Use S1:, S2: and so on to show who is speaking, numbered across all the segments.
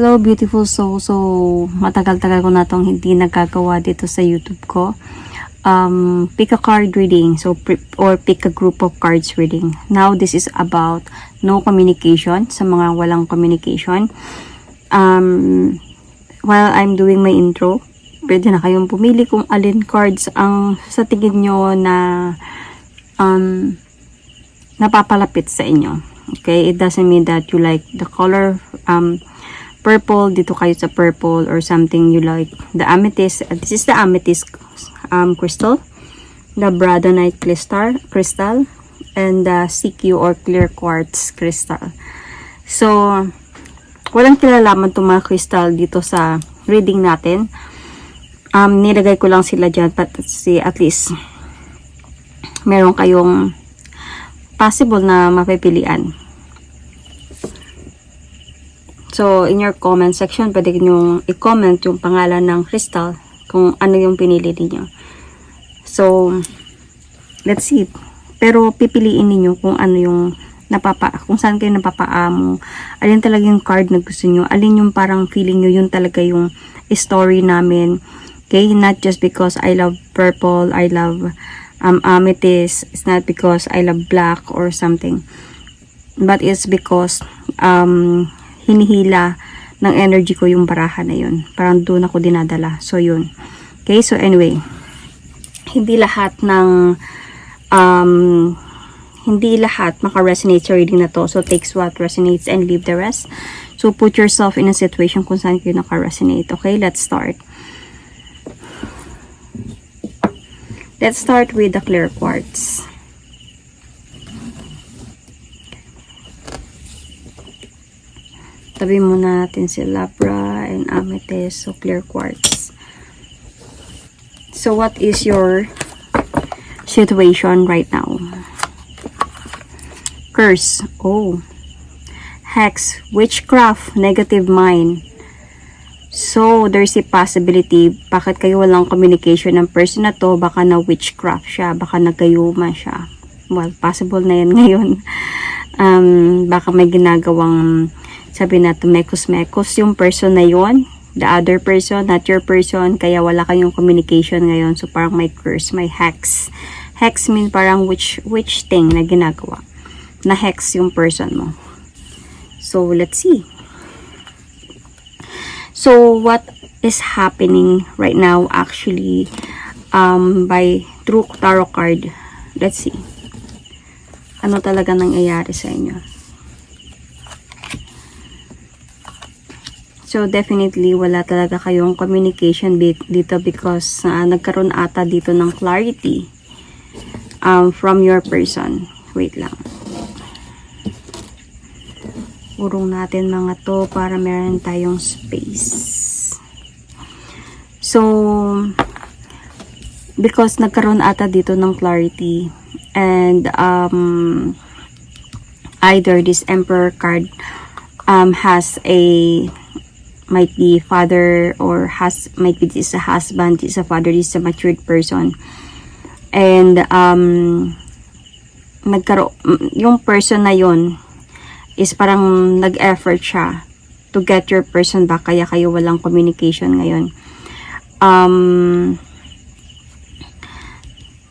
S1: Hello beautiful soul. So matagal-tagal ko na tong hindi nagagawa dito sa YouTube ko. Pick a card reading, so or pick a group of cards reading. Now this is about no communication, sa mga walang communication. While I'm doing my intro, pwede na kayong pumili kung alin cards ang sa tingin nyo na napapalapit sa inyo. Okay, it doesn't mean that you like the color purple, dito kayo sa purple, or something you like the amethyst. This is the amethyst crystal, the bradonite crystal, and the CQ or clear quartz crystal. So walang kilalaman itong mga crystal dito sa reading natin. Nilagay ko lang sila dyan but see, at least meron kayong possible na mapipilian. So, in your comment section, pwede nyo i-comment yung pangalan ng crystal kung ano yung pinili niyo. So, let's see. Pero pipiliin niyo kung ano yung kung saan kayo napapaamo. Alin talaga yung card na gusto nyo. Alin yung parang feeling nyo, yun talaga yung story namin. Okay? Not just because I love purple, I love amethyst. It's not because I love black or something. But it's because hinihila ng energy ko yung baraha na yun. Parang doon ako dinadala. So, yun. Okay, so anyway. Hindi lahat maka-resonate sa reading na to. So, takes what resonates and leave the rest. So, put yourself in a situation kung saan kayo naka-resonate. Okay, let's start. Let's start with the clear quartz. Tabi muna natin si Labra and Amethyst, so clear quartz. So what is your situation right now? Curse, oh. Hex, witchcraft, negative mind. So there's a possibility, bakit kayo walang communication ng person na to, baka na witchcraft siya, baka nagayuma siya. Well, possible na yan ngayon. Baka may ginagawang sabi na tumekos-mekos yung person na yon, the other person, not your person, kaya wala kayong communication ngayon. So parang may curse, may hex. Hex mean parang witch thing na ginagawa. Na hex yung person mo. So let's see. So what is happening right now actually by through tarot card. Let's see. Ano talaga nangyayari sa inyo? So, definitely, wala talaga kayong communication dito because nagkaroon ata dito ng clarity from your person. Wait lang. Urong natin mga to para meron tayong space. So, because nagkaroon ata dito ng clarity and either this Emperor card has a might be father or might be this a husband, this a father, this a matured person. And yung person na yon is parang nag-effort siya to get your person back, kaya kayo walang communication ngayon.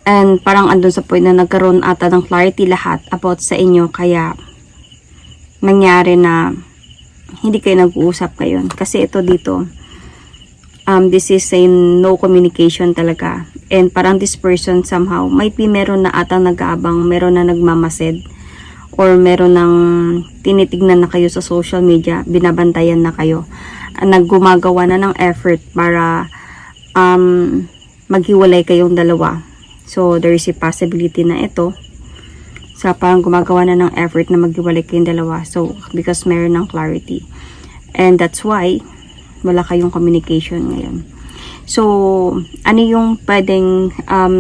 S1: And parang andun sa point na nagkaroon ata ng clarity lahat about sa inyo, kaya nangyari na hindi kayo nag-uusap ngayon. Kasi ito dito, this is a no communication talaga. And parang this person somehow, might be meron na atang nag-aabang, meron na nagmamasid, or meron nang tinitignan na kayo sa social media, binabantayan na kayo. Naggumagawa na ng effort para maghiwalay kayong dalawa. So, there is a possibility na ito. So, parang gumagawa na ng effort na maghiwalay kayong dalawa. So, because meron ng clarity. And that's why, wala kayong communication ngayon. So, ano yung pwedeng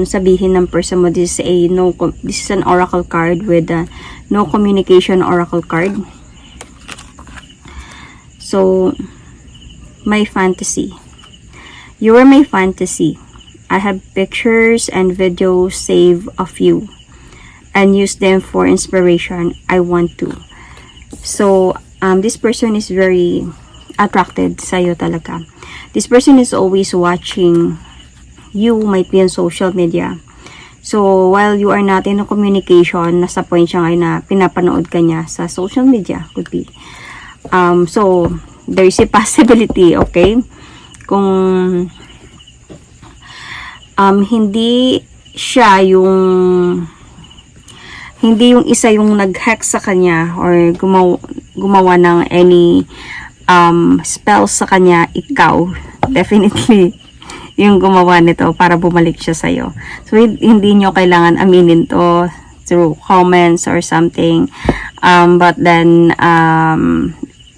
S1: sabihin ng person mo? This is an oracle card with a no communication oracle card. So, my fantasy. You are my fantasy. I have pictures and videos saved of you and use them for inspiration. I want to. So, this person is very attracted sa'yo talaga. This person is always watching you, might be on social media. So, while you are not in a communication, nasa point siya ngayon na pinapanood ka niya sa social media, could be. So, there is a possibility, okay? Kung hindi siya hindi yung isa yung nag-hack sa kanya or gumawa ng any spells sa kanya, ikaw, definitely yung gumawa nito para bumalik siya sa'yo. So, hindi nyo kailangan aminin to through comments or something. But then,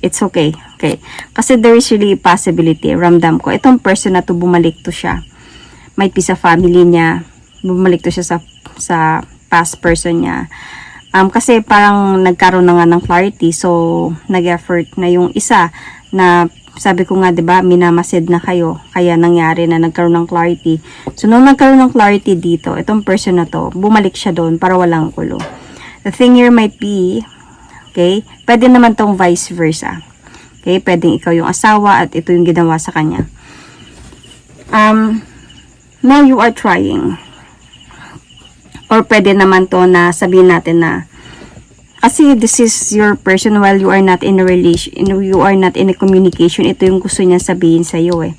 S1: it's okay. Okay. Kasi there is really a possibility, ramdam ko, itong person na to, bumalik to siya. Might be sa family niya, bumalik to siya sa past person niya. Kasi parang nagkaroon na nga ng clarity, so nag-effort na yung isa na sabi ko nga, 'di ba, minamasid na kayo, kaya nangyari na nagkaroon ng clarity. So nung nagkaroon ng clarity dito, itong person na to, bumalik siya doon para walang gulo. The thing here might be, okay, pwede naman tong vice versa. Okay, pwedeng ikaw yung asawa at ito yung ginawa sa kanya. Now you are trying. Or pwede naman to na sabihin natin na kasi this is your person while you are not in a relation, you are not in a communication, ito yung gusto niya sabihin sa iyo eh.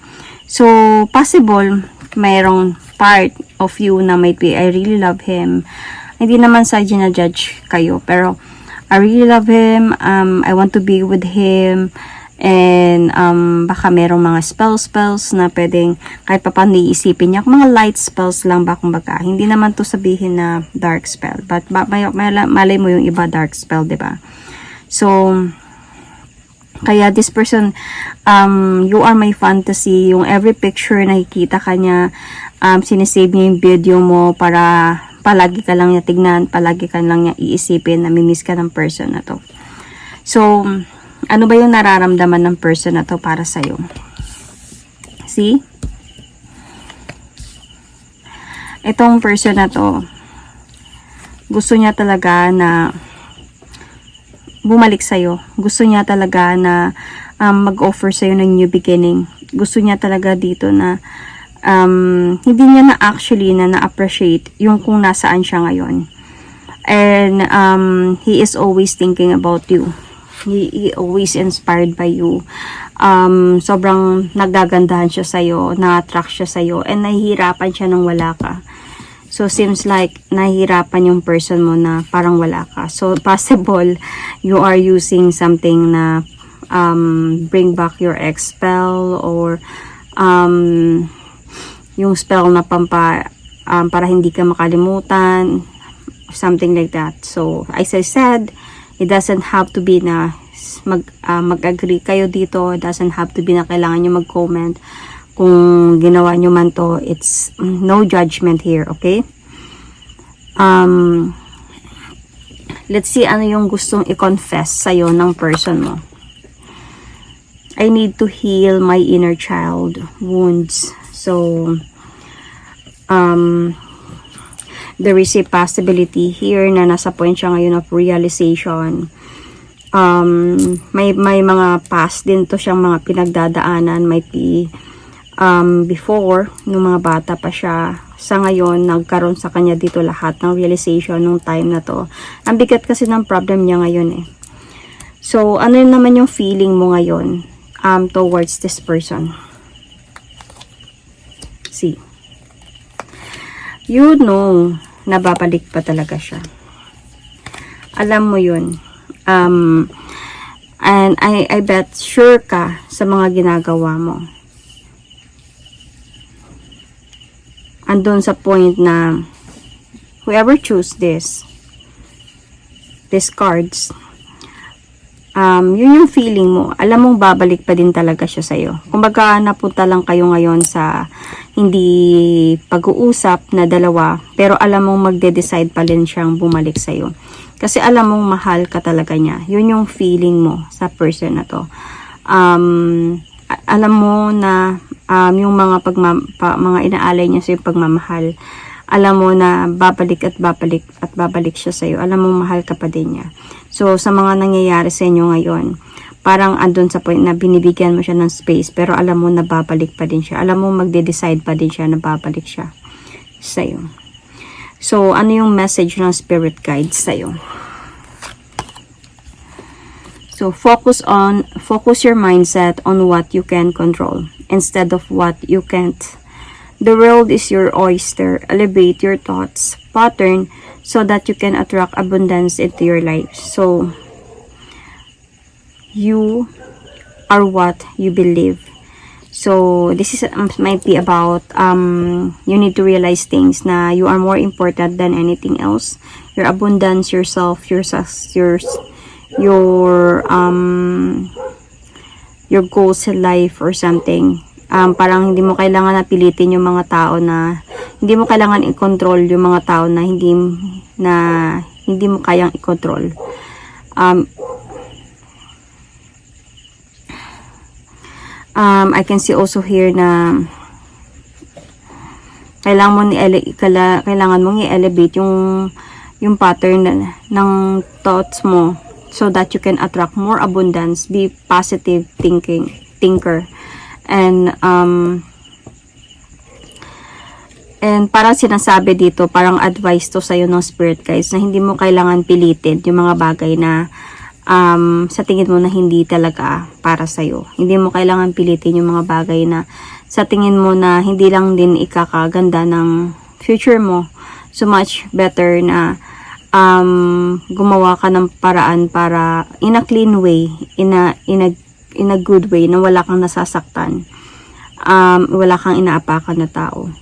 S1: So, possible, mayroong part of you na might be, I really love him. Hindi naman sa ginajudge kayo, pero I really love him, I want to be with him, and baka merong mga spells na pwedeng kahit pa paano iisipin niya, mga light spells lang ba kumbaga, hindi naman to sabihin na dark spell, but malay mo yung iba dark spell, diba? So kaya this person, you are my fantasy, yung every picture nakikita ka niya, sinisave niya yung video mo para palagi ka lang niya tignan, palagi ka lang niya iisipin, namimiss ka ng person na to. So ano ba yung nararamdaman ng person na to para sa'yo? See? Itong person na to, gusto niya talaga na bumalik sa'yo. Gusto niya talaga na mag-offer sa'yo ng new beginning. Gusto niya talaga dito na hindi niya na actually na-appreciate yung kung nasaan siya ngayon. And he is always thinking about you. He always inspired by you. Sobrang nagagandahan siya sa'yo, na-attract siya sa'yo, and nahihirapan siya nung wala ka. So, seems like nahihirapan yung person mo na parang wala ka. So, possible you are using something na bring back your ex spell or yung spell na para hindi ka makalimutan, something like that. So, as I said, it doesn't have to be na mag-agree kayo dito. It doesn't have to be na kailangan nyo mag-comment. Kung ginawa nyo man to, it's no judgment here, okay? Let's see ano yung gustong i-confess sa'yo ng person mo. I need to heal my inner child wounds. So, there is a possibility here na nasa point siya ngayon of realization. May mga past din to siyang mga pinagdadaanan, might be before, nung mga bata pa siya, sa ngayon, nagkaroon sa kanya dito lahat ng realization nung time na to. Ang bigat kasi ng problem niya ngayon eh. So, ano naman yung feeling mo ngayon towards this person? See. You know, nababalik pa talaga siya. Alam mo yun. And I bet sure ka sa mga ginagawa mo. Andun sa point na whoever choose these cards, yun yung feeling mo. Alam mong babalik pa din talaga siya sa'yo. Kumbaga, napunta lang kayo ngayon sa hindi pag-uusap na dalawa, pero alam mong magde-decide pa rin siyang bumalik sa'yo. Kasi alam mong mahal ka talaga niya. Yun yung feeling mo sa person na to. Alam mo na yung mga inaalay niya sa pagmamahal, alam mo na babalik at babalik siya sa'yo. Alam mo mahal ka pa din niya. So, sa mga nangyayari sa inyo ngayon, parang andun sa point na binibigyan mo siya ng space, pero alam mo na babalik pa din siya. Alam mo magde-decide pa din siya na babalik siya sa'yo. So, ano yung message ng spirit guides sa'yo? So, focus your mindset on what you can control instead of what you can't. The world is your oyster. Elevate your thoughts pattern so that you can attract abundance into your life. So, you are what you believe. So, this is might be about you need to realize things na you are more important than anything else. Your abundance, yourself, your goals in life or something. Parang hindi mo kailangan na pilitin yung mga tao na hindi mo kailangan i-control yung mga tao na hindi mo kayang i-control. I can see also here na kailangan mong i-elevate yung pattern ng thoughts mo so that you can attract more abundance. Be positive thinker. And parang sinasabi dito, parang advice to sa'yo ng spirit guys, na hindi mo kailangan pilitin yung mga bagay na sa tingin mo na hindi talaga para sa'yo. Hindi mo kailangan pilitin yung mga bagay na sa tingin mo na hindi lang din ikakaganda ng future mo. So much better na gumawa ka ng paraan para in a clean way, in a good way, na wala kang nasasaktan, wala kang inaapakan na tao.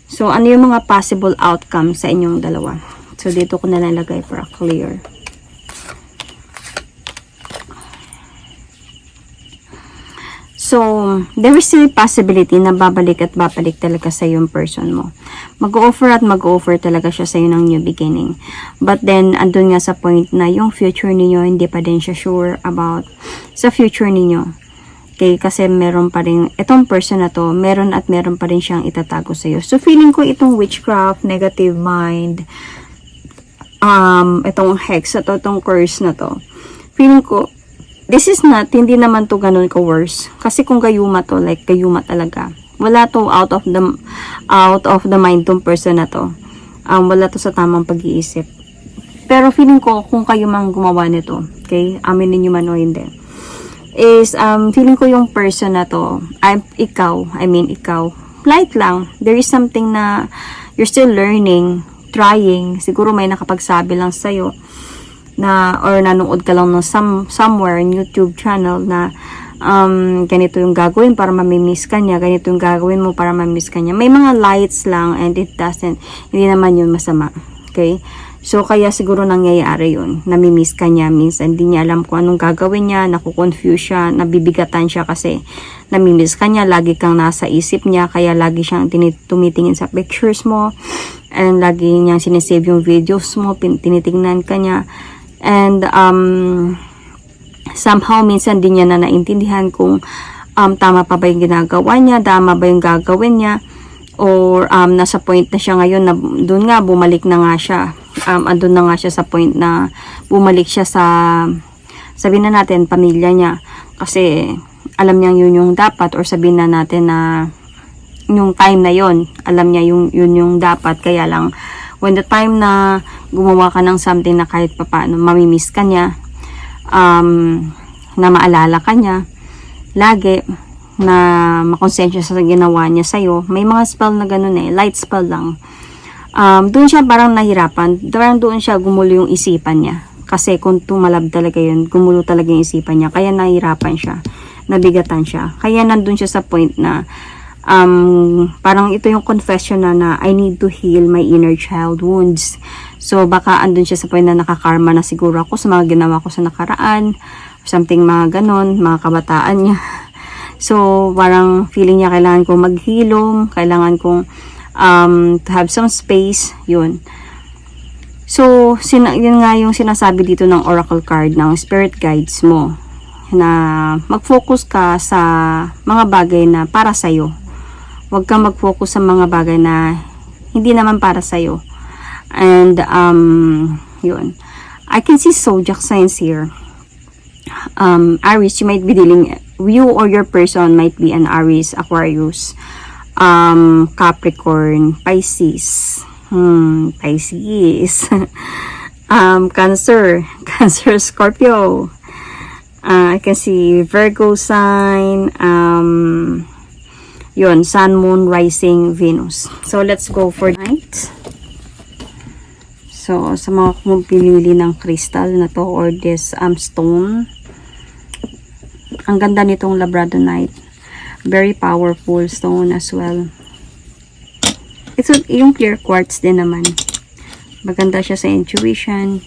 S1: So, ano yung mga possible outcomes sa inyong dalawa? So, dito ko nalalagay para clear. So, there is still possibility na babalik at babalik talaga sa yung person mo. Mag-offer at mag-offer talaga siya sa iyo ng new beginning. But then, andun nga sa point na yung future ninyo, hindi pa din siya sure about sa future ninyo. Okay, kasi meron pa rin, itong person na to, meron pa rin siyang itatago sa iyo. So, feeling ko itong witchcraft, negative mind, itong hex na to, itong curse na to, feeling ko, this is not, hindi naman to ganun ka worse. Kasi kung gayuma to, like gayuma talaga. Wala to out of the mind tong person na to. Wala to sa tamang pag-iisip. Pero feeling ko, kung kayo mang gumawa nito, okay, aminin nyo man o hindi, is, feeling ko yung person na to, ikaw, light lang. There is something na you're still learning, trying. Siguro may nakapagsabi lang sa'yo, na or nanood ka lang ng somewhere in YouTube channel na ganito yung gagawin para mamimiss ka niya, ganito yung gagawin mo para mamimiss ka niya. May mga lights lang and hindi naman yun masama. Okay? So, kaya siguro nangyayari yun. Namimiss ka niya. Minsan, hindi niya alam kung anong gagawin niya. Nakukonfuse siya. Nabibigatan siya kasi namimiss ka niya. Lagi kang nasa isip niya. Kaya lagi siyang tumitingin sa pictures mo. And lagi niyang sinesave yung videos mo. Tinitingnan ka niya. And somehow minsan din niya na naintindihan kung tama pa ba yung ginagawa niya, tama ba yung gagawin niya, or nasa point na siya ngayon na doon nga bumalik na nga siya, andun na nga siya sa point na bumalik siya sa, sabihin na natin, pamilya niya, kasi alam niya yun yung dapat, or sabihin na natin na yung time na yon, alam niya yun yung dapat, kaya lang when the time na gumawa ka ng something na kahit pa paano mamimiss ka niya, na maalala ka niya lagi, na makonsensya sa ginawa niya sa'yo, may mga spell na ganun light spell lang. Doon siya parang nahirapan, doon siya gumulo yung isipan niya, kasi kung tumalab talaga yun, gumulo talaga yung isipan niya, kaya nahirapan siya, nabigatan siya, kaya nandun siya sa point na parang ito yung confession na I need to heal my inner child wounds. So, baka andun siya sa point na nakakarma na siguro ako sa mga ginawa ko sa nakaraan, something mga ganon, mga kabataan niya. So, parang feeling niya kailangan kong maghilom, kailangan kong to have some space, yun. So, yun nga yung sinasabi dito ng oracle card ng spirit guides mo, na mag-focus ka sa mga bagay na para sa'yo. Huwag kang mag-focus sa mga bagay na hindi naman para sa'yo. And, yun. I can see zodiac signs here. Aries, you might be dealing, you or your person might be an Aries, Aquarius, Capricorn, Pisces, Pisces, Cancer, Cancer, Scorpio, I can see Virgo sign, yun, Sun, Moon, Rising, Venus. So, let's go for night. So, sa mga pumipili ng crystal na to or this stone, ang ganda nitong labradorite. Very powerful stone as well. It's yung clear quartz din naman. Maganda siya sa intuition,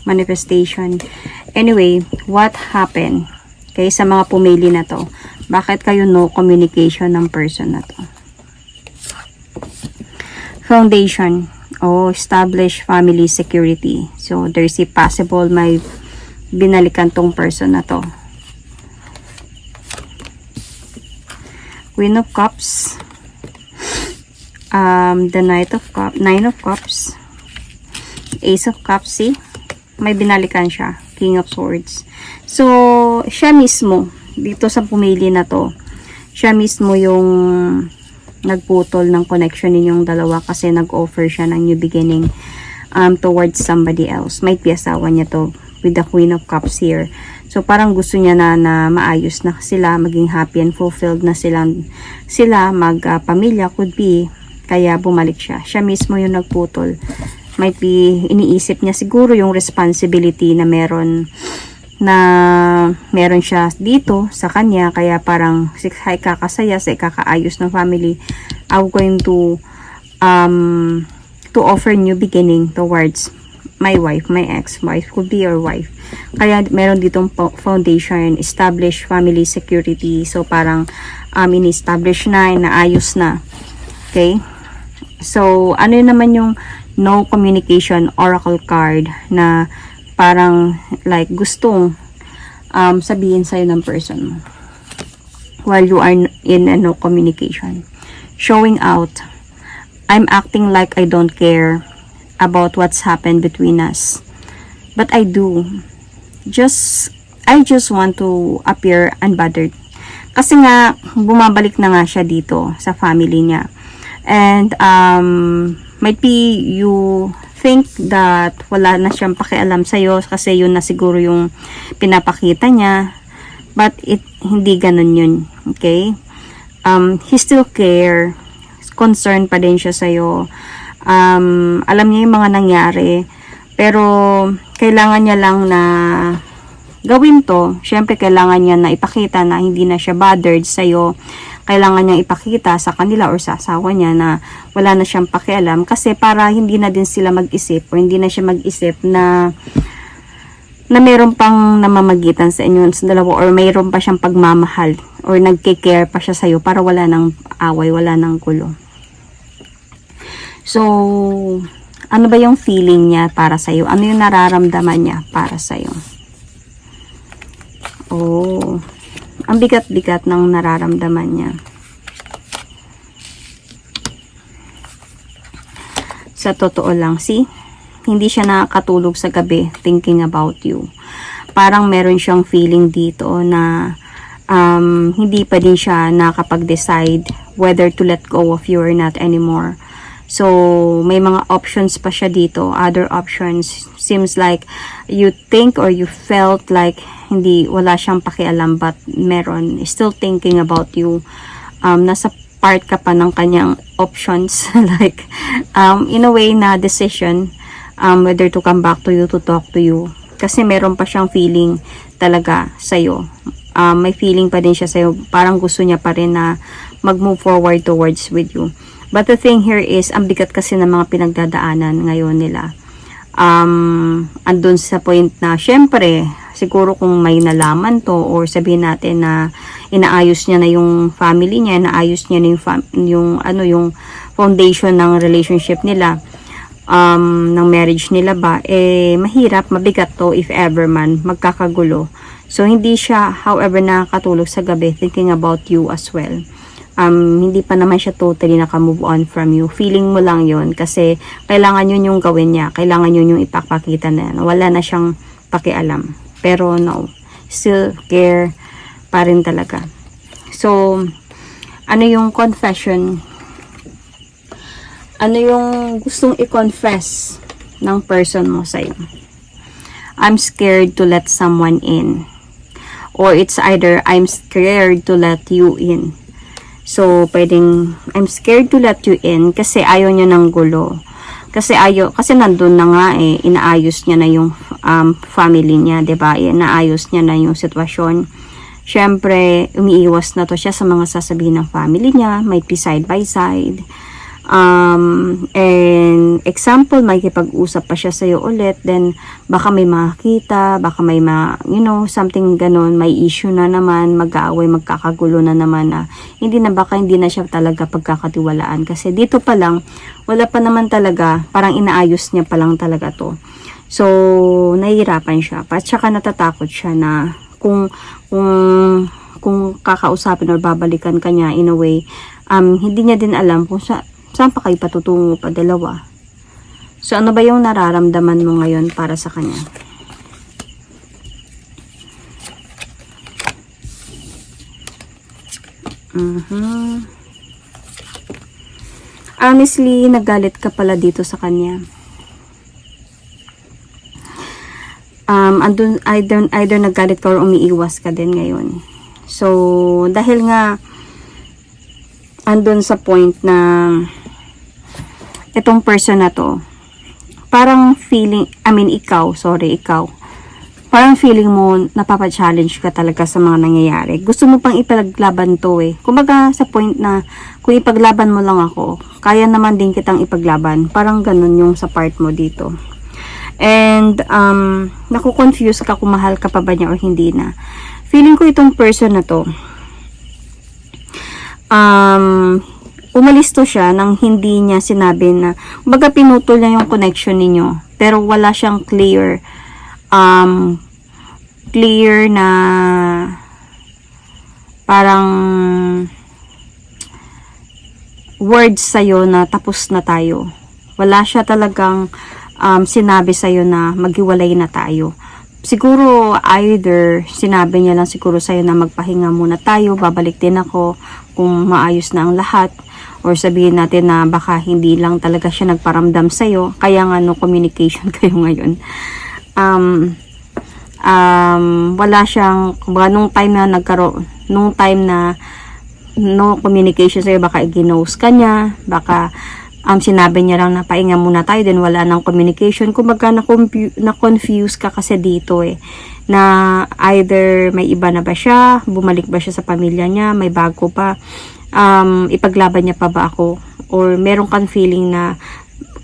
S1: manifestation. Anyway, what happened? Okay, sa mga pumili na to, bakit kayo no communication ng person na to? Foundation. Oh, establish family security. So, there's a possible may binalikan tong person na to. Queen of Cups. The Nine of Cups. Ace of Cups, see? May binalikan siya. King of Swords. So, siya mismo, dito sa pumili na to, siya mismo yung nagputol ng connection ninyong dalawa kasi nag-offer siya ng new beginning towards somebody else. Might be asawa niya to with the Queen of Cups here. So, parang gusto niya na maayos na sila, maging happy and fulfilled na sila magpamilya, could be. Kaya bumalik siya. Siya mismo yung nagputol. Might be, iniisip niya siguro yung responsibility na meron siya dito sa kanya, kaya parang ikakasaya sa ikakaayos ng family. I'm going to offer new beginning towards my wife, my ex-wife, could be your wife. Kaya meron ditong foundation, establish family security. So parang in-establish na, naayos na. Okay? So ano yun naman yung no communication oracle card na parang like gustong sabihin sa'yo ng person mo while you are in a no communication. Showing out, I'm acting like I don't care about what's happened between us, but I do. I just want to appear unbothered. Kasi nga bumabalik na nga siya dito sa family niya, and might be you think that wala na siyang pakialam sa'yo kasi yun na siguro yung pinapakita niya, but hindi ganun yun. Okay? He still care, concerned pa din siya sa'yo, alam niya yung mga nangyari, pero kailangan niya lang na gawin to. Syempre kailangan niya na ipakita na hindi na siya bothered sa'yo. Kailangan niyang ipakita sa kanila or sa asawa niya na wala na siyang pakialam, kasi para hindi na din sila mag-isip o hindi na siya mag-isip na meron pang namamagitan sa inyo sa dalawa, or mayroon pa siyang pagmamahal or nagke-care pa siya sa'yo para wala nang away, wala nang gulo. So, ano ba yung feeling niya para sa'yo? Ano yung nararamdaman niya para sa'yo? Oh, ang bigat-bigat ng nararamdaman niya. Sa totoo lang, see? Hindi siya nakakatulog sa gabi thinking about you. Parang meron siyang feeling dito na hindi pa din siya nakapag-decide whether to let go of you or not anymore. So, may mga options pa siya dito. Other options. Seems like you think or you felt like wala siyang pakialam, but meron. Still thinking about you. Nasa part ka pa ng kanyang options. Like, in a way na decision, whether to come back to you, to talk to you. Kasi meron pa siyang feeling talaga sa'yo. May feeling pa din siya sa'yo. Parang gusto niya pa rin na mag-move forward towards with you. But the thing here is, ang bigat kasi ng mga pinagdadaanan ngayon nila. Andun sa point na, syempre, siguro kung may nalaman to, or sabihin natin na inaayos niya na yung family niya, inaayos niya na yung foundation ng relationship nila, ng marriage nila ba, mahirap, mabigat to if ever man, magkakagulo. So, hindi siya, however, nakakatulog sa gabi thinking about you as well. Hindi pa naman siya totally naka-move on from you. Feeling mo lang yon kasi kailangan yun yung gawin niya. Kailangan yun yung ipapakita na yan. Wala na siyang pakialam. Pero no, still care pa rin talaga. So, ano yung confession? Ano yung gustong i-confess ng person mo sa'yo? I'm scared to let someone in. Or it's either I'm scared to let you in. So, pwedeng I'm scared to let you in kasi ayaw niya ng gulo. Kasi nandun na nga inaayos niya na yung family niya, 'di ba? Inaayos niya na yung sitwasyon. Syempre, umiiwas na to siya sa mga sasabihin ng family niya, might be side by side. And example, may kipag-usap pa siya sa'yo ulit, then baka may makakita, baka may something ganun, may issue na naman, mag-aaway, magkakagulo na naman na hindi na siya talaga pagkakatiwalaan. Kasi dito pa lang, wala pa naman talaga, parang inaayos niya pa lang talaga to. So, nahihirapan siya. At saka natatakot siya na kung kakausapin or babalikan kanya in a way, hindi niya din alam kung saan pa kayo patutungo pa dalawa. So, ano ba yung nararamdaman mo ngayon para sa kanya? Honestly, nagalit ka pala dito sa kanya. Either nagalit ka or umiiwas ka din ngayon. So, dahil nga andun sa point na itong person na to, parang ikaw, parang feeling mo napapa-challenge ka talaga sa mga nangyayari. Gusto mo pang ipaglaban to Kumbaga sa point na kung ipaglaban mo lang ako, kaya naman din kitang ipaglaban. Parang ganun yung sa part mo dito. And naku-confuse ka kung mahal ka pa ba niya o hindi na. Feeling ko itong person na to, umalis to siya nang hindi niya sinabi na, baga pinutol niya yung connection ninyo, pero wala siyang clear na parang words sa'yo na tapos na tayo. Wala siya talagang sinabi sa'yo na maghiwalay na tayo. Siguro either sinabi niya lang siguro sa'yo na magpahinga muna tayo, babalik din ako kung maayos na ang lahat, or sabihin natin na baka hindi lang talaga siya nagparamdam sa'yo, kaya nga no communication kayo ngayon. Wala siyang, nung time na no communication sa'yo, baka i-ginose ka niya, baka sinabi niya lang na pahinga muna tayo, then wala nang communication. Kumbaga na-confuse ka kasi dito na either may iba na ba siya, bumalik ba siya sa pamilya niya, may bago pa, ipaglaban niya pa ba ako, or meron kang feeling na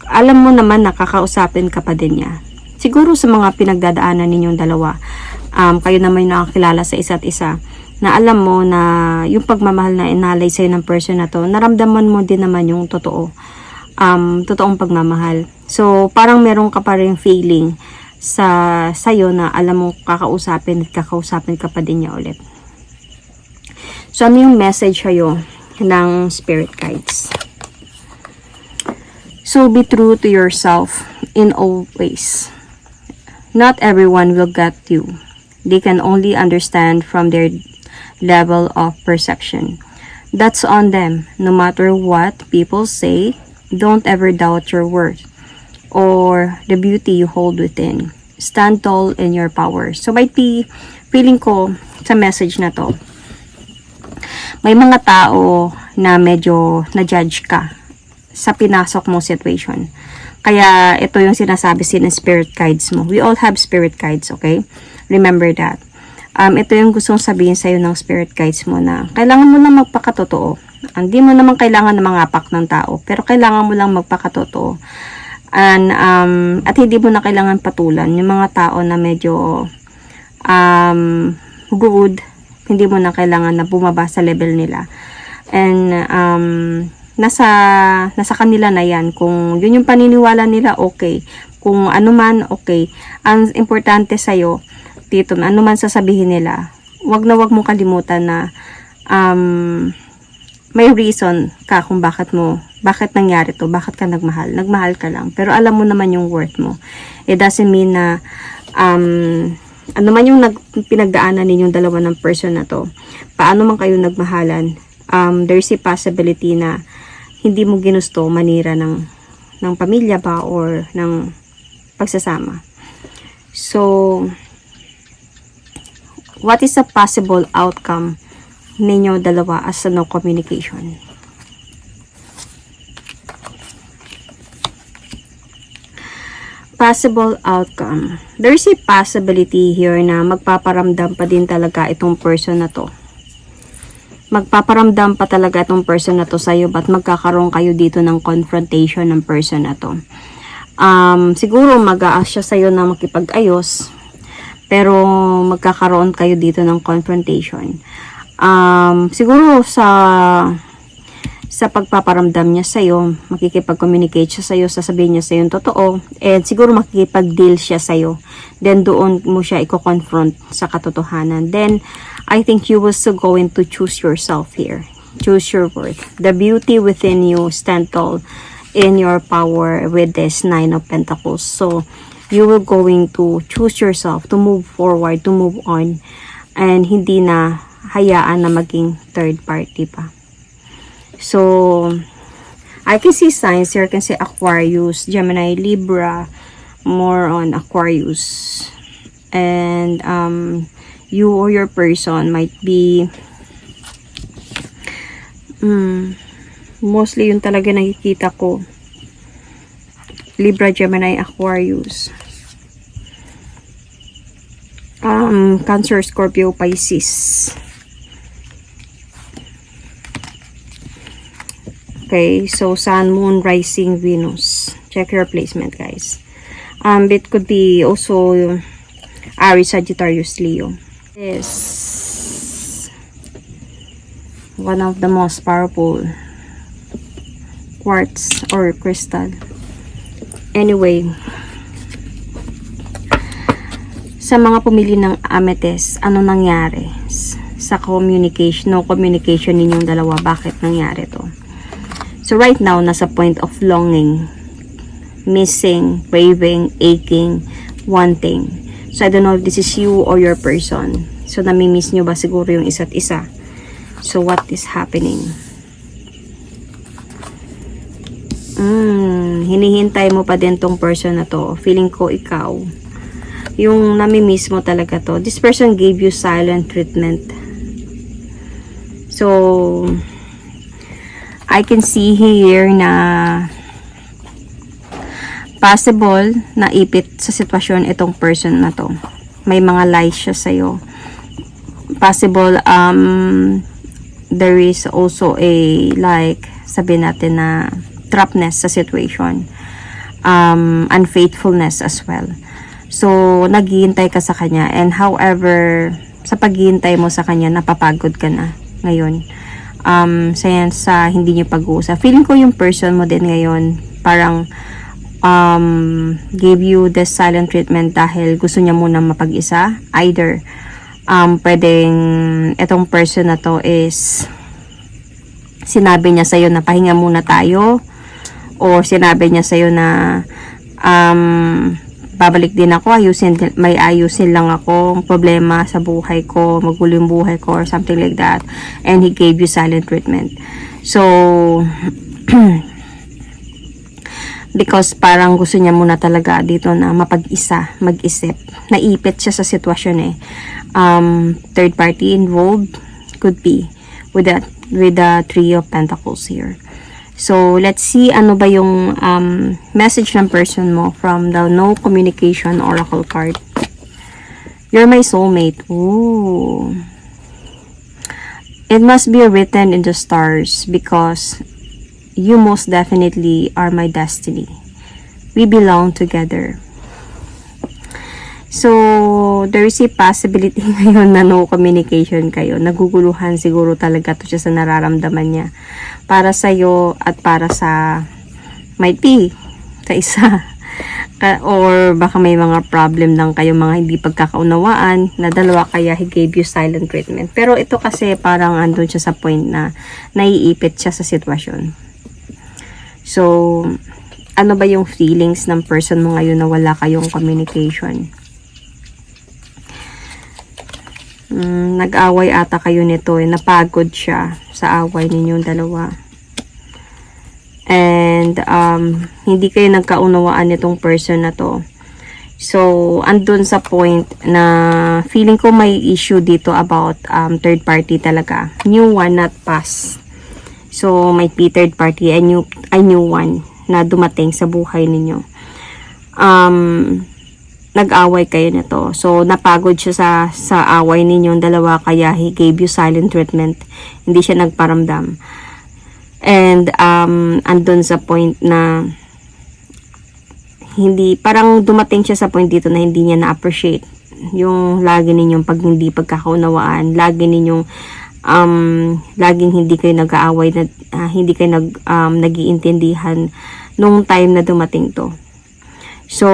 S1: alam mo naman nakakausapin ka pa din niya. Siguro sa mga pinagdadaanan ninyong dalawa, kayo naman nakakilala sa isa't isa, na alam mo na yung pagmamahal na inalay sa'yo ng person na to, naramdaman mo din naman yung totoong pagmamahal. So, parang meron ka pa rin feeling sa'yo na alam mo kakausapin ka pa din niya ulit. So, ano yung message sa'yo ng spirit guides? So, be true to yourself in all ways. Not everyone will get you. They can only understand from their level of perception. That's on them. No matter what people say, don't ever doubt your worth or the beauty you hold within. Stand tall in your power. So, might be, feeling ko sa message na to, may mga tao na medyo na-judge ka sa pinasok mong situation. Kaya, ito yung sinasabi ng spirit guides mo. We all have spirit guides, okay? Remember that. Ito yung gustong sabihin sa'yo ng spirit guides mo na kailangan mo lang magpakatotoo. Hindi mo naman kailangan na mangapak ng tao, pero kailangan mo lang magpakatotoo. At hindi mo na kailangan patulan yung mga tao na medyo good, hindi mo na kailangan na bumaba sa level nila. And nasa kanila na yan. Kung yun yung paniniwala nila, okay. Kung ano man, okay. Ang importante sa'yo, dito, ano man sasabihin nila, wag mong kalimutan na may reason ka kung bakit nangyari to, bakit ka nagmahal ka lang, pero alam mo naman yung worth mo. It doesn't mean na ano man yung pinagdaanan ninyong dalawa ng person na to, paano man kayo nagmahalan, there's a possibility na hindi mo ginusto manira ng pamilya ba or ng pagsasama. So, what is a possible outcome ninyo dalawa as a no communication? Possible outcome. There's a possibility here na magpaparamdam pa din talaga itong person na to. Magpaparamdam pa talaga itong person na to sa'yo, but magkakaroon kayo dito ng confrontation ng person na to. Siguro mag-a-ask siya sa'yo na makipag-ayos, pero magkakaroon kayo dito ng confrontation. Siguro sa pagpaparamdam niya sa'yo, makikipag-communicate siya sa'yo, sasabihin niya sa'yo yung totoo, and siguro makikipag-deal siya sa'yo. Then, doon mo siya i-confront sa katotohanan. Then, I think you will still going to choose yourself here. Choose your worth. The beauty within you stand tall in your power with this 9 of Pentacles. So, you will going to choose yourself to move forward, to move on, and hindi na hayaan na maging third party pa. So, I can see signs here. I can see Aquarius, Gemini, Libra, more on Aquarius. And, you or your person might be, mostly yun talaga nakikita ko. Libra, Gemini, Aquarius. Cancer, Scorpio, Pisces. Okay, so Sun, Moon, Rising, Venus. Check your placement, guys. It could be also Aries, Sagittarius, Leo. Is one of the most powerful quartz or crystal. Anyway, sa mga pumili ng amethyst, ano nangyari sa communication, no communication ninyong dalawa? Bakit nangyari to? So right now, nasa point of longing, missing, craving, aching, wanting. So I don't know if this is you or your person. So nami-miss nyo ba siguro yung isa't isa? So what is happening? Hinihintay mo pa din tong person na to. Feeling ko ikaw. Yung nami-miss mo talaga to. This person gave you silent treatment. So, I can see here na possible na ipit sa sitwasyon itong person na to. May mga lies siya sa'yo. Possible, there is also a, like, sabihin natin na trapness sa situation. Unfaithfulness as well. So, naghihintay ka sa kanya. And however, sa paghihintay mo sa kanya, napapagod ka na ngayon. Sa hindi nyo pag-uusap. Feeling ko yung person mo din ngayon, parang gave you the silent treatment dahil gusto niya muna mapag-isa. Either, pwedeng itong person na to is sinabi niya sa'yo na pahinga muna tayo, or sinabi niya sa'yo na babalik din ako, may ayusin lang ako, problema sa buhay ko, magulo yung buhay ko, or something like that. And he gave you silent treatment. So, because parang gusto niya muna talaga dito na mapag-isa, mag-isip. Naipit siya sa sitwasyon eh. Third party involved, could be, with the Three of Pentacles here. So, let's see ano ba yung message ng person mo from the No Communication Oracle card. You're my soulmate. Ooh. It must be written in the stars because you most definitely are my destiny. We belong together. So, there is a possibility ngayon na no communication kayo. Naguguluhan siguro talaga to siya sa nararamdaman niya. Para sa'yo at para sa, might be, sa isa. Or baka may mga problem lang kayo, mga hindi pagkakaunawaan na dalawa, kaya he gave you silent treatment. Pero ito kasi parang andun siya sa point na naiipit siya sa sitwasyon. So, ano ba yung feelings ng person mo ngayon na wala kayong communication? Nag-away ata kayo nito eh. Napagod siya sa away ninyong dalawa. And hindi kayo nagkaunawaan nitong person na to. So, andun sa point na feeling ko may issue dito about third party talaga. New one, not past. So, may third party, a new one na dumating sa buhay ninyo. Nag-away kayo nito. So, napagod siya sa away ninyong dalawa, kaya he gave you silent treatment. Hindi siya nagparamdam. And, andun sa point na hindi, parang dumating siya sa point dito na hindi niya na-appreciate yung lagi ninyong pag hindi pagkakaunawaan, lagi ninyong laging hindi kayo nag-aaway, hindi kayo nag-iintindihan nung time na dumating to. So,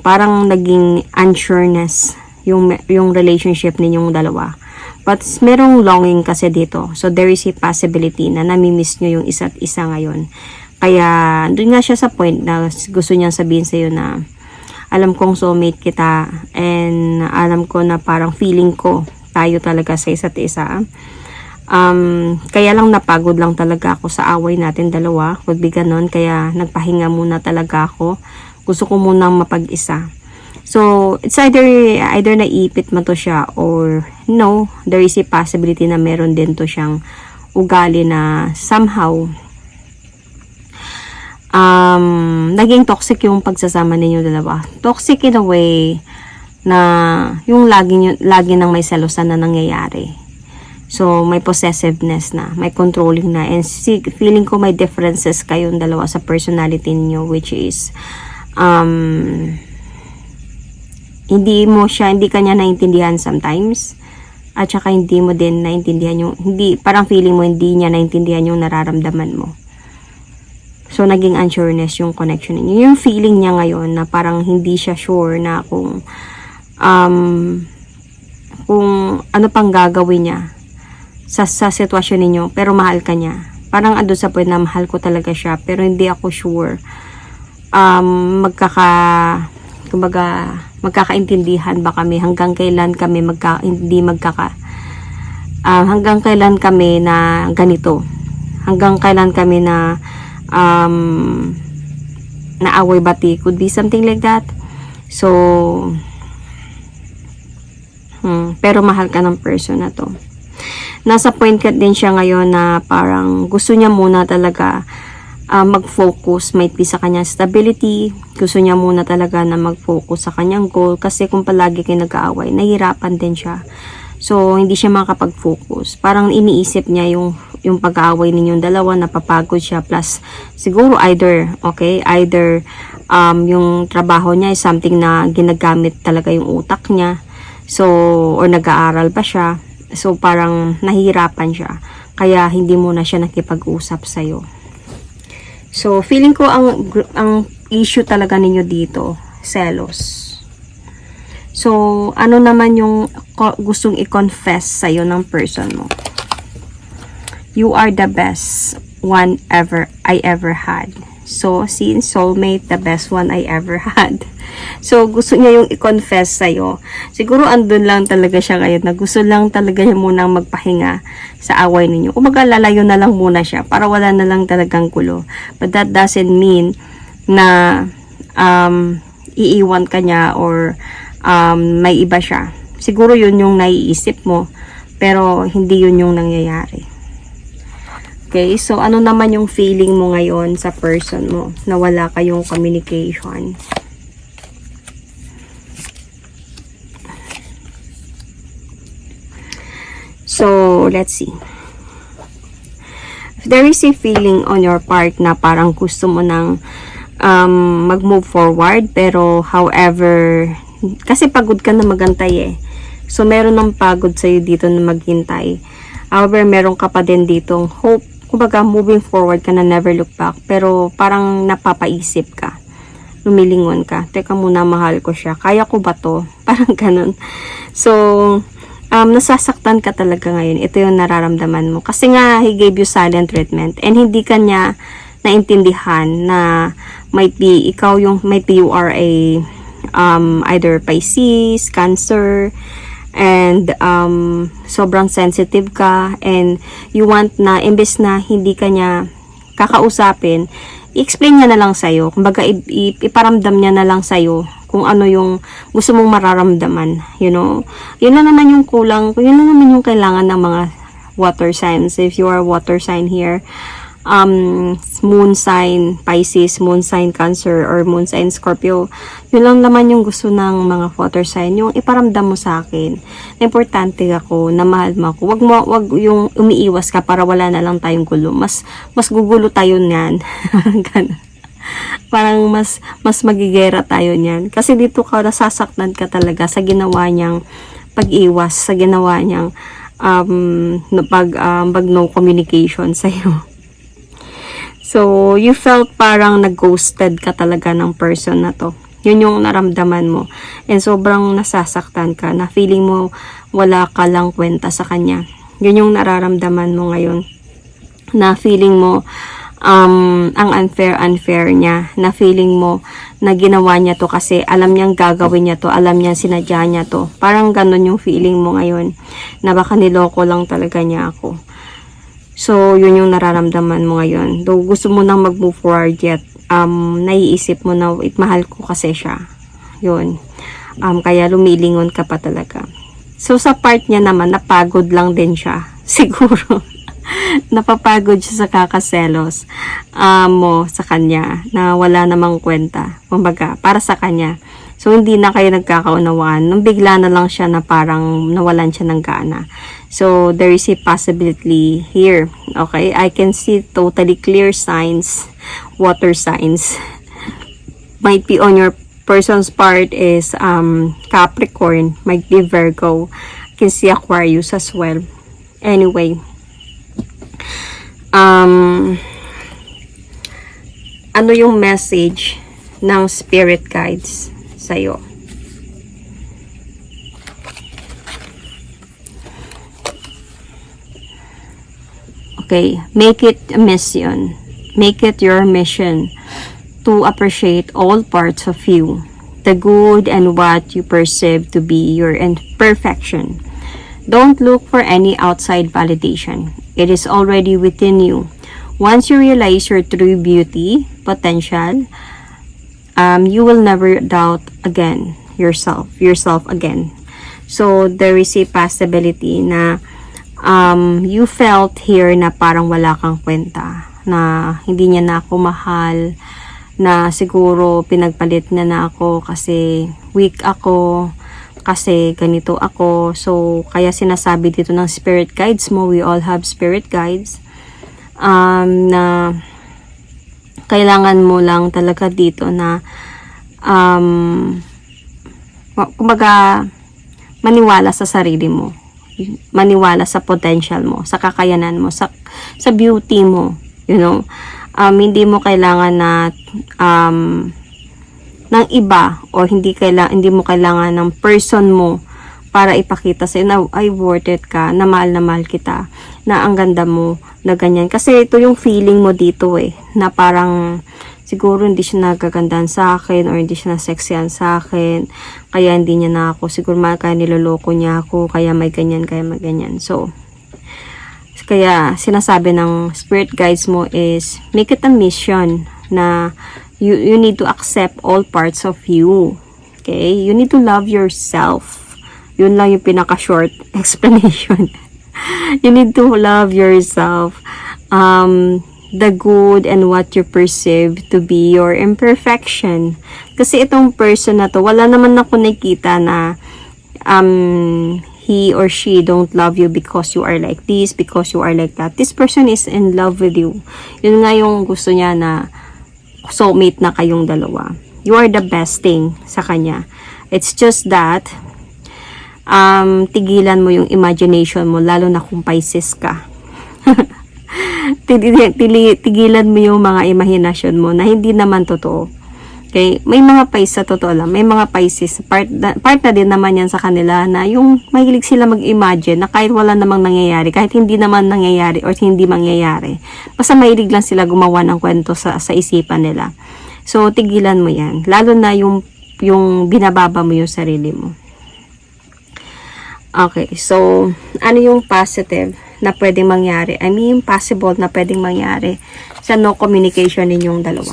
S1: parang naging unsureness yung relationship ninyong dalawa. But merong longing kasi dito. So, there is a possibility na namimiss nyo yung isa't isa ngayon. Kaya, doon nga siya sa point na gusto niyang sabihin sa'yo na alam kong soulmate kita and alam ko na parang feeling ko tayo talaga sa isa't isa. Kaya lang napagod lang talaga ako sa away natin dalawa. Could be ganon. Kaya nagpahinga muna talaga ako. Gusto ko munang mapag-isa. So, it's either naipit mo to siya or no, there is a possibility na meron din to siyang ugali na somehow naging toxic yung pagsasama ninyo dalawa. Toxic in a way na yung lagi nang may selosan na nangyayari. So, may possessiveness na, may controlling na, and feeling ko may differences kayong dalawa sa personality niyo, which is hindi ka niya naintindihan sometimes, at saka hindi mo din naintindihan parang feeling mo hindi niya naintindihan yung nararamdaman mo. So, naging unsureness yung connection niyo. Yung feeling niya ngayon na parang hindi siya sure na kung ano pang gagawin niya sa sitwasyon ninyo, pero mahal ka niya. Parang ando sa point na mahal ko talaga siya, pero hindi ako sure magkakaintindihan ba kami, hanggang kailan kami hanggang kailan kami na ganito, hanggang kailan kami na away bati, could be something like that. So, pero mahal ka ng person na to. Nasa point ka din siya ngayon na parang gusto niya muna talaga mag-focus, might be sa kanyang stability. Gusto niya muna talaga na mag-focus sa kanyang goal, kasi kung palagi kayo nag-aaway, nahihirapan din siya. So, hindi siya makapag-focus. Parang iniisip niya yung pag-aaway ninyong dalawa, napapagod siya. Plus, siguro either yung trabaho niya is something na ginagamit talaga yung utak niya. So, or nag-aaral pa siya. So, parang nahihirapan siya. Kaya, hindi muna siya nakipag-usap sa'yo. So, feeling ko ang issue talaga ninyo dito, selos. So, ano naman yung gustong i-confess sa'yo ng person mo? You are the best one I ever had. So, see, soulmate, the best one I ever had. So, gusto niya yung i-confess sa'yo. Siguro andun lang talaga siya ngayon na gusto lang talaga niya munang magpahinga sa away ninyo. Kumbaga, lalayo na lang muna siya para wala na lang talagang gulo. But that doesn't mean na iiwan ka niya or may iba siya. Siguro yun yung naiisip mo, pero hindi yun yung nangyayari. Okay, so ano naman yung feeling mo ngayon sa person mo na wala kayong communication? So, let's see. If there is a feeling on your part na parang gusto mo nang mag-move forward, pero however, kasi pagod ka na magantay eh. So, meron ng pagod sa'yo dito na maghintay. However, meron ka pa din ditong hope. Kumbaga, moving forward ka na, never look back. Pero, parang napapaisip ka. Lumilingon ka. Teka muna, mahal ko siya. Kaya ko ba to? Parang ganun. So, nasasaktan ka talaga ngayon. Ito yung nararamdaman mo. Kasi nga, he gave you silent treatment. And hindi ka niya naintindihan na might be you are a either Pisces, Cancer, and sobrang sensitive ka, and you want na imbes na hindi ka niya kakausapin, i-explain niya na lang sa'yo. Kumbaga, iparamdam niya na lang sa'yo kung ano yung gusto mong mararamdaman. You know? Yun lang naman yung kulang. Yun lang naman yung kailangan ng mga water signs. If you are water sign here, moon sign Pisces, moon sign Cancer, or moon sign Scorpio, yun lang naman yung gusto ng mga water sign, yung iparamdam mo sa akin na importante ako, na mahal mo ako. Wag yung umiiwas ka para wala na lang tayong gulo. Mas gugulo tayo niyan. Parang mas magigera tayo niyan. Kasi dito ka nasasaktan ka talaga sa ginawa niyang pag-iwas, sa ginawa niyang pag no communication sa'yo. So, you felt parang nag-ghosted ka talaga ng person na to. Yun yung naramdaman mo. And sobrang nasasaktan ka, na feeling mo wala ka lang kwenta sa kanya. Yun yung nararamdaman mo ngayon. Na feeling mo ang unfair niya. Na feeling mo na ginawa niya to kasi alam niyang gagawin niya to. Alam niyang sinadya niya to. Parang ganun yung feeling mo ngayon. Na baka niloko lang talaga niya ako. So, yun yung nararamdaman mo ngayon. Though gusto mo nang mag-move forward yet, naiisip mo na, mahal ko kasi siya. Yun. Kaya lumilingon ka pa talaga. So, sa part niya naman, napagod lang din siya. Siguro. Napapagod siya sa kakaselos mo sa kanya, na wala namang kwenta. Kumbaga, para sa kanya. So, hindi na kayo nagkakaunawaan. Nung bigla na lang siya na parang nawalan siya ng gana. So, there is a possibility here. Okay? I can see totally clear signs. Water signs. Might be on your person's part is Capricorn. Might be Virgo. I can see Aquarius as well. Anyway. Ano yung message ng spirit guides sa'yo? Okay, make it a mission. Make it your mission to appreciate all parts of you, the good and what you perceive to be your imperfection. Don't look for any outside validation. It is already within you. Once you realize your true beauty, potential, you will never doubt again yourself again. So, there is a possibility na you felt here na parang wala kang kwenta, na hindi niya na ako mahal, na siguro pinagpalit na ako kasi weak ako, kasi ganito ako. So, kaya sinasabi dito ng spirit guides mo, we all have spirit guides, na kailangan mo lang talaga dito na kumbaga maniwala sa sarili mo, maniwala sa potential mo, sa kakayanan mo, sa beauty mo, you know. Hindi mo kailangan na ng iba, o hindi mo kailangan ng person mo para ipakita sa'yo na ay worth it ka, na mahal kita, na ang ganda mo, na ganyan. Kasi ito yung feeling mo dito na parang siguro hindi siya nagagandahan sa akin, or hindi siya nasexyan sa akin, kaya hindi niya na ako, siguro kaya niloloko niya ako, kaya may ganyan, kaya may ganyan. So, kaya sinasabi ng spirit guides mo is make it a mission na you need to accept all parts of you. Okay? You need to love yourself. Yun lang yung pinaka-short explanation. You need to love yourself. The good and what you perceive to be your imperfection. Kasi itong person na to, wala naman ako nakita na he or she don't love you because you are like this, because you are like that. This person is in love with you. Yun nga yung gusto niya, na soulmate na kayong dalawa. You are the best thing sa kanya. It's just that tigilan mo yung imagination mo, lalo na kung Pisces ka. Tigilan mo yung mga imahinasyon mo na hindi naman totoo. Okay? May mga Pisces, sa totoo lang, may mga Pisces, part na din naman yan sa kanila, na yung mahilig sila mag-imagine na kahit wala namang nangyayari, kahit hindi naman nangyayari or hindi mangyayari, basta mahilig lang sila gumawa ng kwento sa isipan nila. So, tigilan mo yan. Lalo na yung binababa mo yung sarili mo. Okay, so, ano yung positive na pwedeng mangyari? I mean, possible na pwedeng mangyari sa no communication ninyong dalawa.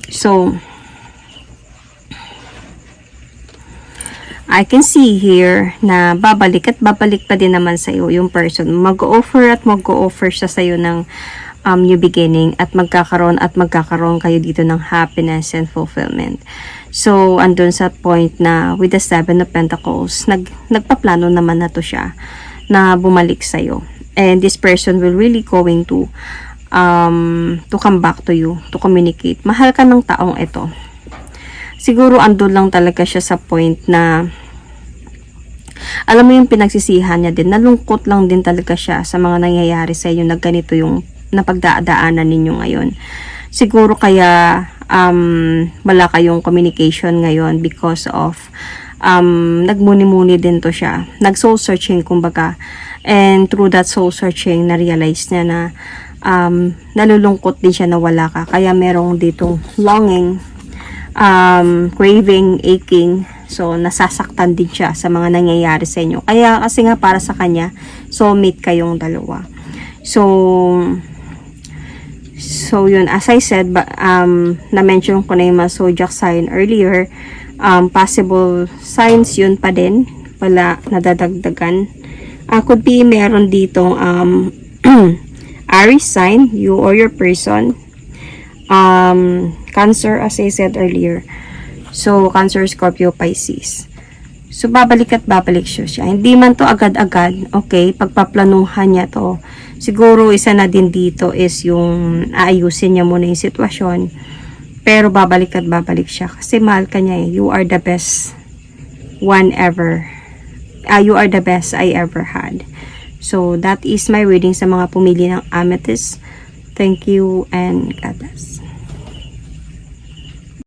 S1: So, I can see here na babalik at babalik pa din naman sa'yo yung person. Mag-offer at mag-offer siya sa'yo ng new beginning at magkakaroon kayo dito ng happiness and fulfillment. So, andun sa point na with the 7 of Pentacles, nagpaplano naman na to siya na bumalik sa'yo. And this person will really going to come back to you, to communicate. Mahal ka ng taong ito. Siguro andun lang talaga siya sa point na alam mo yung pinagsisihan niya din, nalungkot lang din talaga siya sa mga nangyayari sa iyo na ganito yung napagdadaanan ninyo ngayon. Siguro kaya wala kayong communication ngayon because of nagmuni-muni din to siya. Nag-soul searching kumbaga. And through that soul searching, na-realize niya na nalulungkot din siya na wala ka. Kaya merong ditong longing, craving, aching. So, nasasaktan din siya sa mga nangyayari sa inyo. Kaya kasi nga para sa kanya, soulmate kayong dalawa. So yun, as I said, na-mention ko na yung mga zodiac sign earlier, possible signs yun pa din, wala nadadagdagan. Could be meron ditong Aries sign, you or your person, Cancer, as I said earlier. So, Cancer, Scorpio, Pisces. So, babalik at babalik siya. Hindi man to agad-agad, okay, pagpaplanuhan niya to. Siguro, isa na din dito is yung aayusin niya muna yung sitwasyon. Pero, babalik at babalik siya. Kasi mahal ka niya eh. You are the best one ever. You are the best I ever had. So, that is my reading sa mga pumili ng Amethyst. Thank you and God bless.